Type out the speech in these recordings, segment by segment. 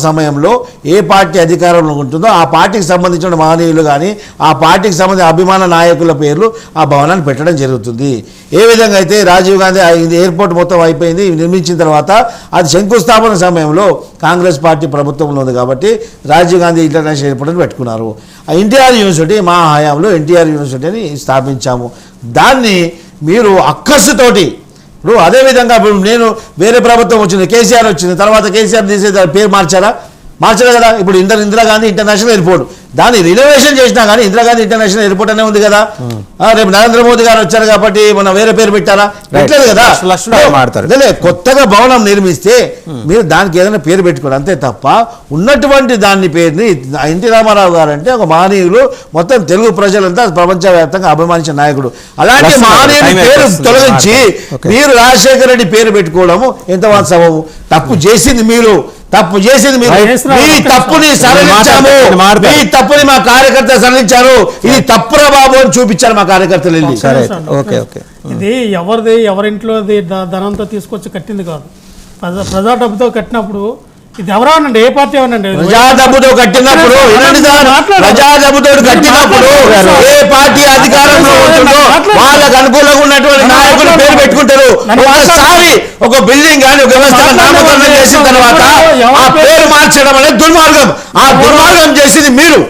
సమయంలో ఏ పార్టీ అధికారంలో ఉంటుందో ఆ పార్టీకి సంబంధించిన మహనీయులు కానీ ఆ పార్టీకి సంబంధించిన అభిమాన నాయకుల పేర్లు ఆ భవనాన్ని పెట్టడం జరుగుతుంది. ఏ విధంగా అయితే రాజీవ్ గాంధీ ఎయిర్పోర్ట్ మొత్తం అయిపోయింది, నిర్మించిన తర్వాత అది శంకుస్థాపన సమయంలో కాంగ్రెస్ పార్టీ ప్రభుత్వంలో ఉంది కాబట్టి రాజీవ్ గాంధీ ఇంటర్నేషనల్ ఎయిర్పోర్ట్ అని పెట్టుకున్నారు. ఆ ఎన్టీఆర్ యూనివర్సిటీ మా హయాంలో ఎన్టీఆర్ యూనివర్సిటీని స్థాపించాము. దాన్ని మీరు అక్కసుతోటి ఇప్పుడు అదేవిధంగా ఇప్పుడు నేను వేరే ప్రభుత్వం వచ్చింది, కేసీఆర్ వచ్చింది, తర్వాత కేసీఆర్ తీసే పేరు మార్చలే కదా. ఇప్పుడు ఇందిరాగాంధీ ఇంటర్నేషనల్ ఎయిర్పోర్ట్ దాన్ని రినోవేషన్ చేసినా కానీ ఇందిరాగాంధీ ఇంటర్నేషనల్ ఎయిర్పోర్ట్ అనే ఉంది కదా. రేపు నరేంద్ర మోదీ గారు వచ్చారు కాబట్టి మన వేరే పేరు పెట్టారా? పెట్టలేదు కదా. కొత్తగా భవనం నిర్మిస్తే మీరు దానికి ఏదైనా పేరు పెట్టుకోండి అంతే తప్ప ఉన్నటువంటి దాని పేరుని ఎన్టీ రామారావు గారు అంటే ఒక మహనీయులు మొత్తం తెలుగు ప్రజలంతా ప్రపంచవ్యాప్తంగా అభిమానించిన నాయకుడు. అలాంటి మహనీయుని పేరు తొలగించి మీరు రాజశేఖర రెడ్డి పేరు పెట్టుకోవడము ఎంత వాస్తవము? తప్పు చేసింది మీరు మీ తప్పుని సరళించాము, మీ తప్పుని మా కార్యకర్తలు సరళించారు. ఇది తప్పురా బాబు అని చూపించారు మా కార్యకర్తలు. ఇది ఎవరింట్లో ధనంతో తీసుకొచ్చి కట్టింది కాదు, ప్రజా డబ్బుతో కట్టినప్పుడు ఇది ఎవరనండి, ఏ పార్టీ ఎవరండి? ప్రజా డబ్బుతో కట్టినప్పుడు ఏ పార్టీ అధికారంలో ఉంటుందో వాళ్ళకు అనుకూలంగా ఉన్నటువంటి నాయకులు పేరు పెట్టుకుంటారు. ఒకసారి ఒక బిల్డింగ్ కానీ ఒక వ్యవస్థ నామకరణం చేసిన తర్వాత ఆ పేరు మార్చడం అనేది దుర్మార్గం. ఆ దుర్మార్గం చేసింది మీరు.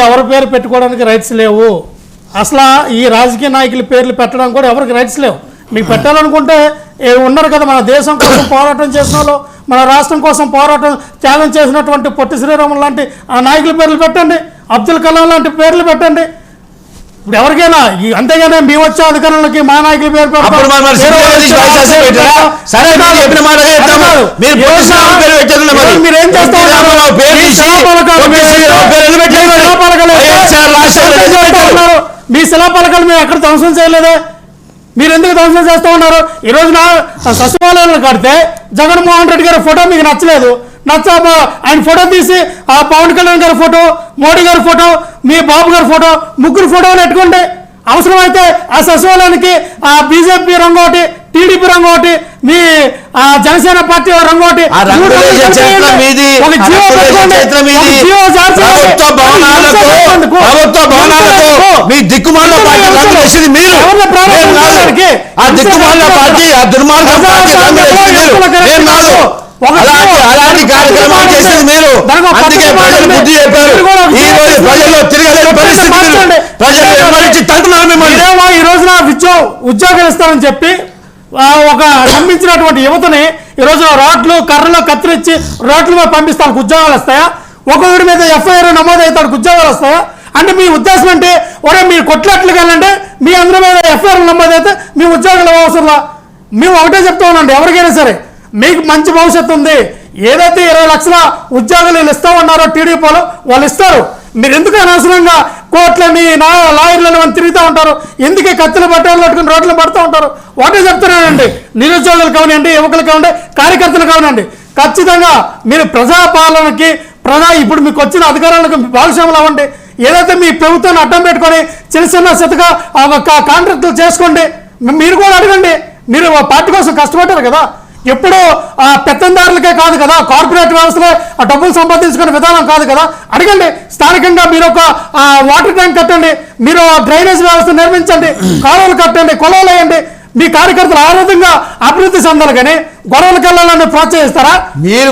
ఎవరి పేరు పెట్టుకోవడానికి రైట్స్ లేవు. అసలు ఈ రాజకీయ నాయకుల పేర్లు పెట్టడానికి కూడా ఎవరికి రైట్స్ లేవు. మీకు పెట్టాలనుకుంటే ఉన్నారు కదా, మన దేశం కోసం పోరాటం చేసిన వాళ్ళు, మన రాష్ట్రం కోసం పోరాటం త్యాగం చేసినటువంటి పొట్టి శ్రీరాములు లాంటి ఆ నాయకుల పేర్లు పెట్టండి, అబ్దుల్ కలాం లాంటి పేర్లు పెట్టండి. ఇప్పుడు ఎవరికైనా అంతేగానే మేము వచ్చే అధికారంలోకి మా నాయకుల పేరు మీరేం చేస్తారు? మీ శిలాపలకాలు మేము ఎక్కడ ధ్వంసం చేయలేదే, మీరు ఎందుకు ధ్వంసం చేస్తూ ఉన్నారు? ఈ రోజున సచివాలయాలు కడితే జగన్మోహన్ రెడ్డి గారి ఫోటో మీకు నచ్చలేదు, ఆయన ఫోటో తీసి ఆ పవన్ కళ్యాణ్ గారి ఫోటో, మోడీ గారి ఫోటో, మీ బాబు గారి ఫోటో, ముగ్గురు ఫోటోలు పెట్టుకోండి. అవసరమైతే ఆ సచివాలయానికి ఆ బీజేపీ రంగు ఒకటి, టీడీపీ రంగు ఒకటి, మీ జనసేన పార్టీ రంగు ఒకటి, మీ దిక్కుమాల పార్టీ రంగు వేసింది మీరు. ఆ దిక్కుమాల పార్టీ ఆ దుర్మార్గ పార్టీ రంగు వేసింది మీరు. అలాంటి కార్యక్రమాలు చేసింది మీరు. అందుకే ప్రజలు బుద్ధి చెప్పారు. ఈ రోజు ప్రజల్లో తిరగలేని పరిస్థితి, ప్రజలు ఎవరించి తంటున్నారు మిమ్మల్ని. ఈ రోజున ఉద్యోగాలు ఇస్తామని చెప్పి ఒక నమ్మించినటువంటి యువతని ఈ రోజు రోడ్లు కర్రలో కత్తిరించి రోడ్ల మీద పంపిస్తానికి ఉద్యోగాలు వస్తాయా? ఒక్కొక్కడి మీద ఎఫ్ఐఆర్ నమోదవుతానికి ఉద్యోగాలు వస్తాయా? అంటే మీ ఉద్దేశం అంటే మీరు కొట్లాట్లు కావాలంటే మీ అందరి మీద ఎఫ్ఐఆర్ నమోదైతే మీ ఉద్యోగాలు అవసరంలా? మేము ఒకటే చెప్తా ఉన్నాండి, ఎవరికైనా సరే మీకు మంచి భవిష్యత్తు ఉంది. ఏదైతే 20 లక్షల ఉద్యోగాలు ఇస్తామన్నారో టీడీపీలో వాళ్ళు ఇస్తారు. మీరు ఎందుకు అనవసరంగా కోట్లని లాయర్లని మనం తిరుగుతూ ఉంటారు? ఎందుకే కత్తులు బట్టలు పట్టుకుని రోడ్లు పడుతూ ఉంటారు? ఒకటే చెప్తున్నానండి, నిరుద్యోగులు కావనండి, యువకులు కావండి, కార్యకర్తలు కావనండి, ఖచ్చితంగా మీరు ప్రజాపాలనకి ఇప్పుడు మీకు వచ్చిన అధికారాలకు భాగస్వాములు అవ్వండి. ఏదైతే మీ ప్రభుత్వాన్ని అడ్డం పెట్టుకొని చిన్న చితగా కాంట్రాక్టులు చేసుకోండి. మీరు కూడా అడగండి, మీరు పార్టీ కోసం కష్టపడ్డారు కదా. ఎప్పుడు పెత్తందారులకే కాదు కదా, కార్పొరేట్ వ్యవస్థలో డబ్బులు సంపాదించుకునే విధానం కాదు కదా. అడగండి, స్థానికంగా మీరు ఒక వాటర్ ట్యాంక్ కట్టండి, మీరు డ్రైనేజ్ వ్యవస్థ నిర్మించండి, కాలువలు కట్టండి, కొలవలు వేయండి. మీ కార్యకర్తలు ఆ విధంగా అభివృద్ధి చెందాలి కానీ గొడవలకు వెళ్ళాలని ప్రోత్సహిస్తారా? మీరు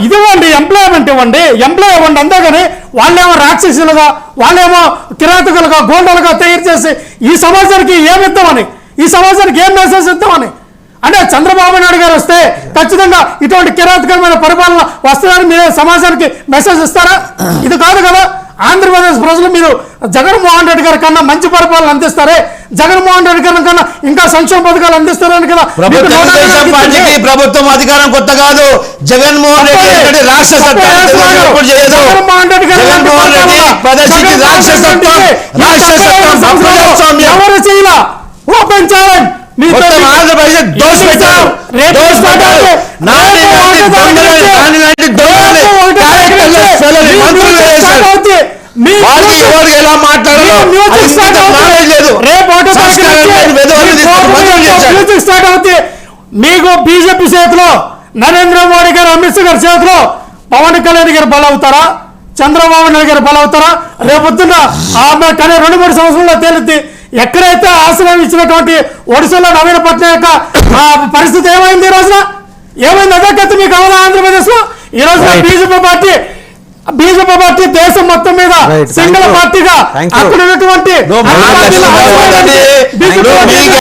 ఇదివ్వండి, ఎంప్లాయ్మెంట్ ఇవ్వండి, ఎంప్లాయ్ ఇవ్వండి. అంతేగాని వాళ్ళేమో రాక్షసులుగా, వాళ్ళేమో కిరాతకులుగా, గోండాలుగా తయారు చేసి ఈ సమాజానికి ఏమి ఇద్దామని, ఈ సమాజానికి ఏం మెసేజ్ ఇద్దామని. అంటే చంద్రబాబు నాయుడు గారు వస్తే ఖచ్చితంగా ఇటువంటి కిరాతకమైన పరిపాలన వస్తుందని మీరు సమాజానికి మెసేజ్ ఇస్తారా? ఇది కాదు కదా. ఆంధ్రప్రదేశ్ ప్రజలు మీరు జగన్మోహన్ రెడ్డి గారి కన్నా మంచి పరిపాలన అందిస్తారే, జగన్మోహన్ రెడ్డి గారి కన్నా ఇంకా సంక్షేమ పథకాలు అందిస్తారని కదా. ప్రభుత్వం అధికారం కొత్త కాదు. జగన్మోహన్ రెడ్డి రాష్ట్ర ఎవరు చేయాల ఓపెన్ ఛాలెంజ్ మీ వాళ్ళకి ఎవరికి ఎలా మాట్లాడాలో మ్యూజిక్ అది స్టార్ట్ ఇంత అవుతుంది. knowledge లేదు. రేపు ఒకటో తారీఖు సంస్కారం లేని వెధవలు నుంచి తీసుకొని మద్దతు చేశారు. మ్యూజిక్ స్టార్ట్ అవుతుంది. మీకు బీజేపీ చేతిలో నరేంద్ర మోడీ గారు, అమిత్ షా గారి చేతిలో పవన్ కళ్యాణ్ గారు బలవుతారా, చంద్రబాబు నాయుడు గారు బలవుతారా? రేపొద్దున ఆమె కానీ 2-3 సంవత్సరాల్లో తేలిద్ది. ఎక్కడైతే ఆశ్రయం ఇచ్చినటువంటి ఒడిశాలో నవీన పట్నాయక ఆ పరిస్థితి ఏమైంది? ఈ రోజున ఏమైంది? అదే కథ మీకు కావాలా? ఆంధ్రప్రదేశ్ లో ఈ రోజున బీజేపీ పార్టీ దేశం మొత్తం మీద సింగిల్ పార్టీగా అక్కడ ఉన్నటువంటి